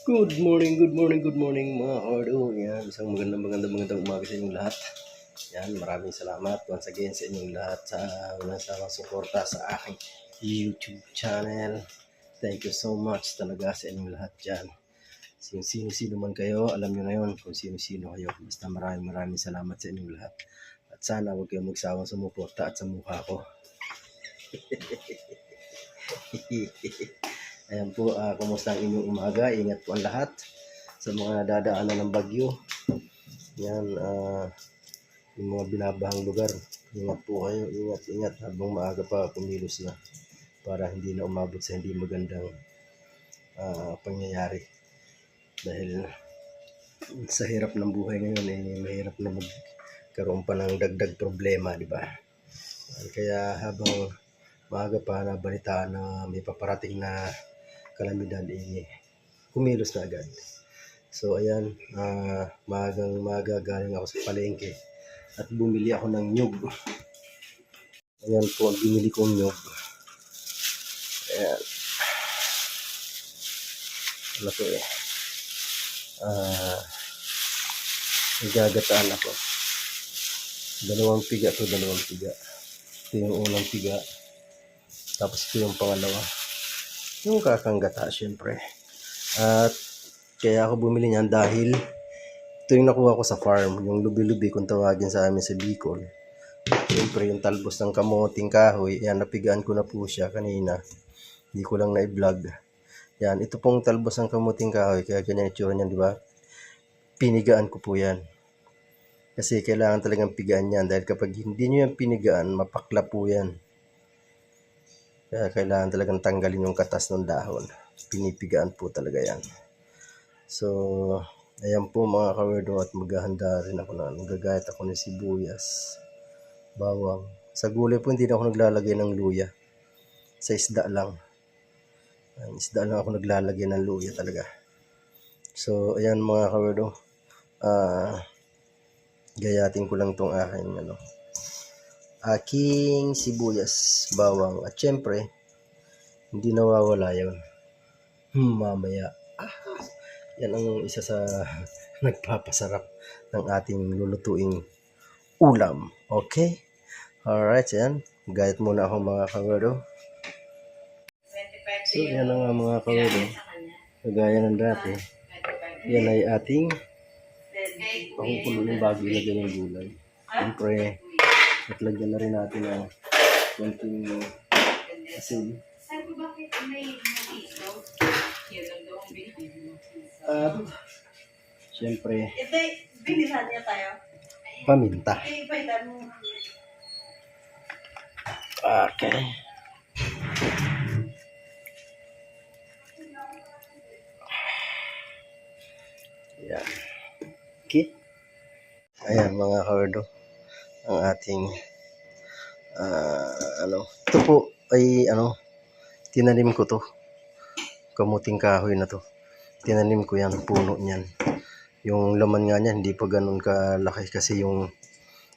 Good morning, good morning, good morning mga Ordo. Yan, isang magandang umaga sa inyong lahat. Yan, maraming salamat once again sa inyong lahat sa walang sawang suporta sa aking YouTube channel. Thank you so much talaga sa inyong lahat dyan. Sino man kayo, alam nyo na yun kung sino kayo. Basta maraming salamat sa inyong lahat. At sana huwag kayong magsawang sumuporta at sa mukha ko. Ayan po, kumusta ang inyong umaga? Ingat po ang lahat sa mga nadadaanan ng bagyo. Yan, yung mga binabahang lugar. Ingat po kayo, ingat habang maaga pa kumilos na para hindi na umabot sa hindi magandang pangyayari. Dahil sa hirap ng buhay ngayon, mahirap na magkaroon pa ng dagdag problema, di ba? Kaya habang maaga pa nabalitaan na may paparating na kalamidad, kumilos na agad. So ayan, maaga galing ako sa palengke at bumili ako ng nyug. Ayan po ang binili kong nyug. Ayan. Ano to nagagataan ako. Dalawang piga. Ito yung unang piga. Tapos ito yung pangalawa. Yung kakanggata, syempre. At kaya ako bumili niyan dahil ito yung nakuha ko sa farm. Yung lubi-lubi kung tawagin sa amin sa Bicol. Syempre yung talbos ng kamoting kahoy. Yan, napigaan ko na po siya kanina. Hindi ko lang na-vlog. Yan, ito pong talbos ng kamoting kahoy. Kaya ganyan itsura niyan, di ba? Pinigaan ko po yan. Kasi kailangan talagang pigaan yan. Dahil kapag hindi nyo yan pinigaan, mapakla po yan. Kaya kailangan talagang tanggalin yung katas ng dahon. Pinipigaan po talaga yan. So, ayan po mga kawerdo, at maghahanda rin ako na nagagayat ako ng sibuyas, bawang. Sa gulay po hindi na ako naglalagay ng luya. Sa isda lang. Isda lang ako naglalagay ng luya talaga. So, ayan mga kawerdo. Gayatin ko lang tong aking sibuyas, bawang, at syempre hindi nawawala yun mamaya. Yan ang isa sa nagpapasarap ng ating lulutuing ulam. Okay, alright, yan, gayat muna ako mga kawerdo. So yan na nga mga kawerdo, kagaya ng dati, yan ay ating pakukulo ng bago ilagay ng gulay. Siyempre at lagyan na rin natin ng konting asin. At siyempre paminta. Okay. Ayan. Okay. Ayan mga kawerdo, ang ating ito po ay tinanim ko to, kamuting kahoy na to. Tinanim ko yan, puno niyan. Yung laman nga niyan hindi pa ganun kalaki kasi yung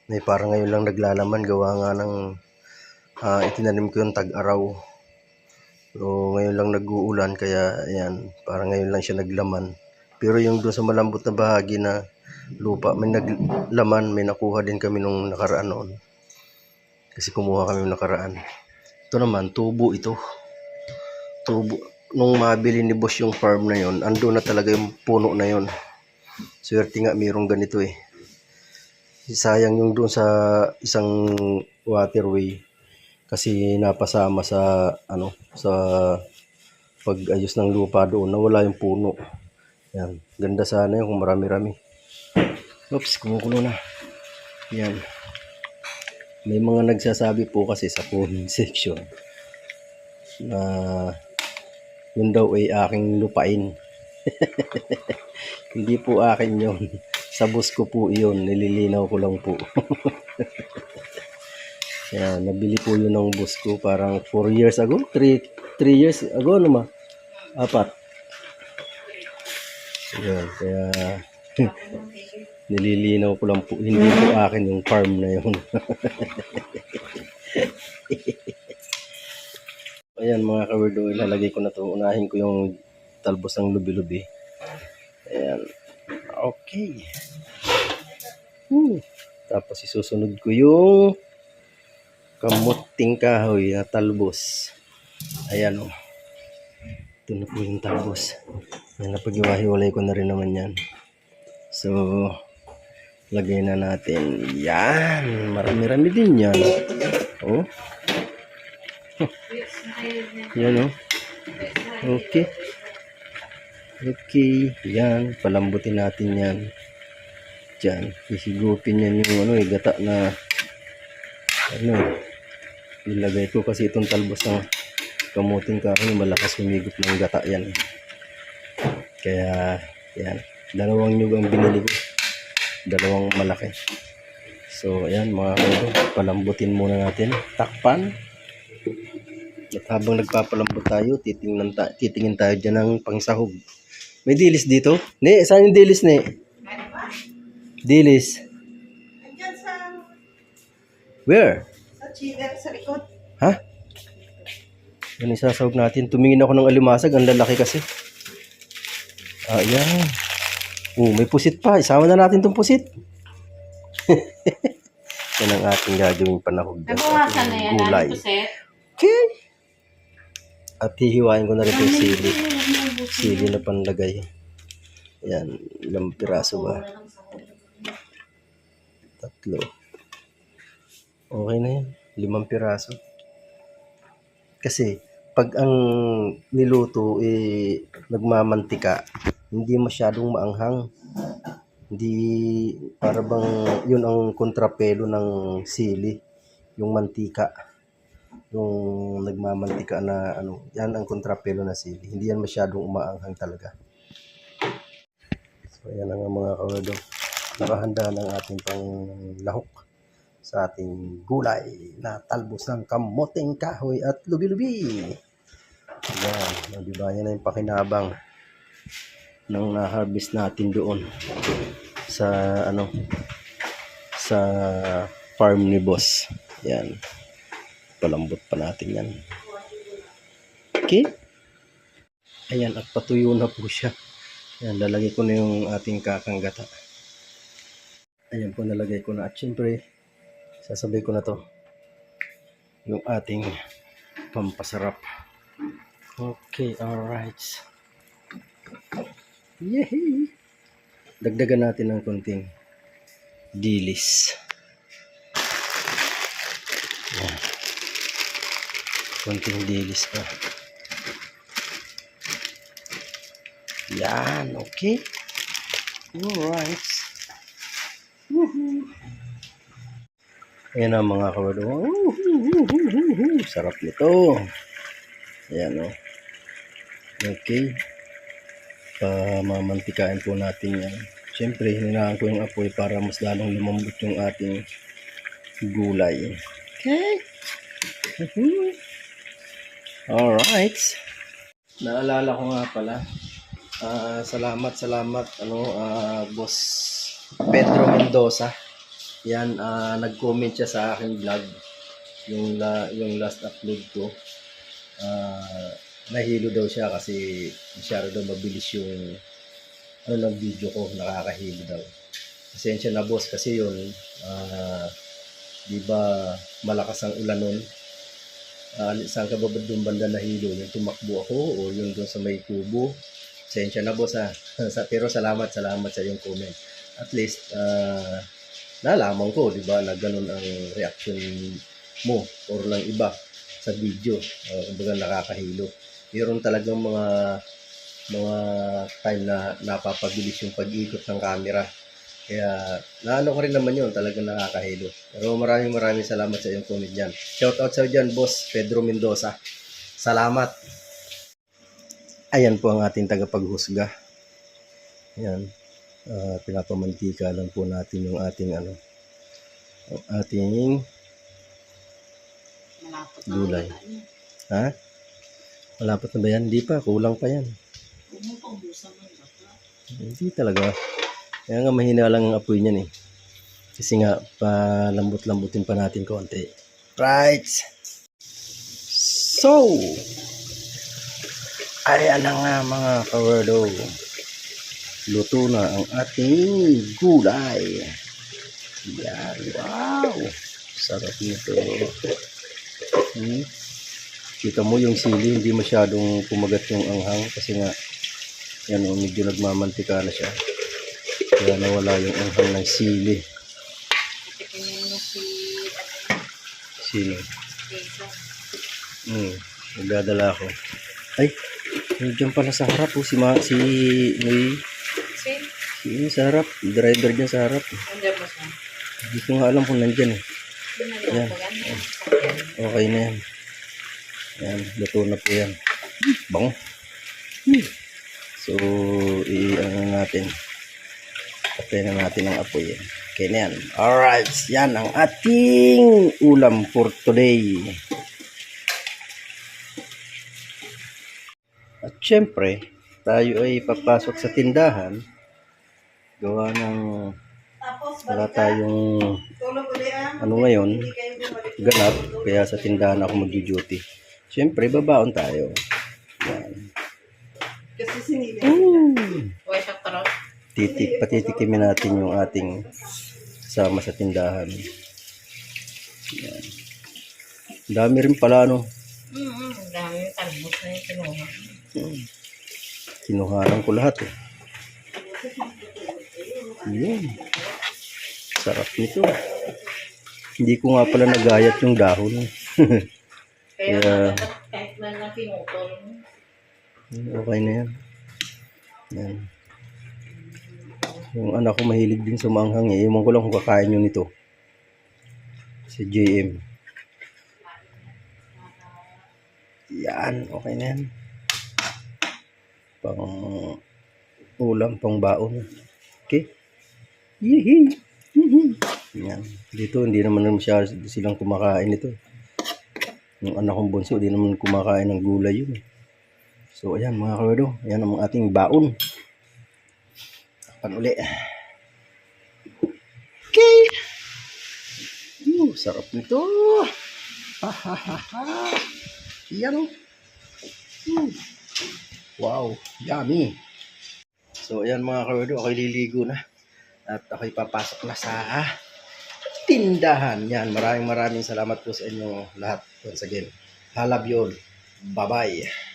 may parang ngayon lang naglalaman, gawa nga ng itinanim ko yung tag-araw. So ngayon lang nag-uulan, kaya ayan, parang ngayon lang siya naglaman. Pero yung doon sa malambot na bahagi na lupa, may naglaman, may nakuha din kami nung nakaraan noon. Kasi kumuha kami nung nakaraan. Ito naman, tubo ito. Tubo. Nung mabili ni boss yung farm na yon, ando na talaga yung puno na yon. Swerte nga mayroong ganito eh. Sayang yung doon sa isang waterway. Kasi napasama sa sa pag-ayos ng lupa doon, nawala yung puno. Yan, ganda sana yung kung marami-rami. Oops, kumukulo na. Yan. May mga nagsasabi po kasi sa comment section na yun daw ay aking lupain. Hindi po akin yun. Sa boss ko po yun. Nililinaw ko lang po. Yan, nabili po yun ng boss ko parang 4 years ago. 3 years ago naman. 4. Yan, kaya nililinaw ko lang po. Hindi po akin yung farm na yun. Ayan mga kawerdo, ilalagay ko na to. Unahin ko yung talbos ng lubi-lubi. Ayan. Okay. Tapos isusunod ko yung kamuting kahoy na talbos. Ayan o. Ito na po yung talbos. Yan, napag-iwahiwalay ko na rin naman yan. So, lagay na natin. Yan. Marami-rami din yan. Oh. Yan o. Okay. Okay. Yan. Palambutin natin yan. Diyan. Hisigupin yan yung gata na ilagay ko kasi itong talbos ng kamuting kahoy malakas humigop ng gata yan. Kaya yan. Dalawang nyug ang binili ko. Dalawang malaki. So ayan mga kayo. Palambutin muna natin. Takpan. At habang nagpapalambot tayo, titingin tayo dyan ng pangsahog. May dilis dito? Ne, saan yung dilis ne? Dilis. Andyan sa Where? chiller sa likod. Ha? Yan isasahog natin. Tumingin ako ng alimasag. Ang lalaki kasi. Ayan. May pusit pa. Isama na natin itong pusit. Yan ang ating gagawing panahog. Nabawasan na yan. Gulay. Okay. At hihiwain ko na rin itong sili. Sili na panlagay. Yan. Ilang piraso ba? 3. Okay na yan. 5 piraso. Kasi, pag ang niluto nagmamantika, hindi masyadong maanghang. Hindi, para bang, yun ang kontrapelo ng sili. Yung mantika. Yung nagmamantika na, yan ang kontrapelo na sili. Hindi yan masyadong umaanghang talaga. So, yan ang mga kawado. Nakahanda ng ating pang lahok sa ating gulay na talbos ng kamuting kahoy at lubi-lubi. Yan, diba yan na yung pakinabang ng na-harvest natin doon sa sa farm ni boss. Yan. Palambot pa natin yan. Okay? Ayan, at patuyo na po siya. Yan, lalagay ko na yung ating kakanggata. Ayan po, nalagay ko na. At syempre, sasabay ko na to yung ating pampasarap. Okay, alright. Yehey! Dagdagan natin ng konting dilis. Yan. Konting dilis pa. Yan, okay. Alright. Ayan ang mga kawado. Sarap nito. Ayan o. Okay. Mamantikain po natin yan. Siyempre, hinangaan ko yung apoy para mas lalong lumambot yung ating gulay. Okay. Alright. Naalala ko nga pala. Salamat Boss Pedro Mendoza. Yan, nag-comment siya sa aking vlog yung last upload ko. Nahilo daw siya kasi masyado daw mabilis yung ng video ko, nakakahilo daw. Pasensya na boss kasi yun, di ba malakas ang ulan nun. Saan ka ba doon banda nahilo? Yung tumakbo ako o yung doon sa may kubo? Pasensya na boss ha. Pero salamat sa yung comment. At least, nalaman ko, di ba, na ganun ang reaction mo or lang iba sa video. Kumbaga nakakahilo. Mayroon talagang mga time na napapabilis yung pag-ikot ng camera. Kaya, naano ko rin naman yun, talagang nakakahilo. Pero maraming salamat sa iyong comment dyan. Shoutout sa dyan, Boss Pedro Mendoza. Salamat. Ayan po ang ating tagapaghusga. Ayan. Pinapamantika lang po natin yung ating ating gulay. Ha? Malapot na ba yan? Hindi pa. Kulang pa yan. Hindi talaga. Kaya nga mahina lang ang apoy niyan eh. Kasi nga, palambot-lambutin pa natin konti. Right. So, ayan na nga mga kawardo. luto na ang ating gulay. Yan, wow! Sarap nito. Kita mo yung sili, hindi masyadong kumagat yung anghang kasi nga, yan o, medyo nagmamantika na siya. Kaya nawala yung anghang ng sili. Tingnan mo si Sili. Jason. Nagdadala ako. Ay, nandiyan pala sa harap po si sa harap, driver dyan sa harap. Andiyan ba siya? Hindi ko nga alam kung nandyan eh. Yan. Okay na yan. Yan, luto na po yan. Bango. So, i-ano natin. Patay na natin ang apoy yan. Okay na yan. Alright, yan ang ating ulam for today. At syempre, tayo ay papasok sa tindahan. Gawa ng Tapos, wala tayong tulog ulit ano ngayon, ganap. Kaya sa tindahan ako mag-duty. Syempre, babaon tayo. Yan. Kasi sinili. Huwag siya tarot. Patitikimin natin yung ating kasama sa tindahan. Yan. Dami rin pala, no? Ang dami yung talbos na yung kinuha. Kinuhanan ko lahat, eh. Yun. Sarap nito. Hindi ko nga pala nagayat yung dahon. Kaya kahit man na pinutol. Okay na yan. Yan. Yung anak ko mahilig din sa manghang eh. Ewan ko lang kung kakain nyo nito. Si JM. Yan. Okay na yan. Pang ulam, pang baon. Okay? Yee. Yan. Dito, hindi naman silang kumakain ito. Yung anak kong bunso, hindi naman kumakain ng gulay yun. So, ayan mga kawedo. Ayan ang ating baon. Pan uli. Okay. Sarap nito. Yan. Wow. Yummy. So, ayan mga kawedo. Ako'y liligo na. At ako'y papasok na sa tindahan. Yan. Maraming salamat po sa inyo lahat. Once again. I love you all. Bye-bye.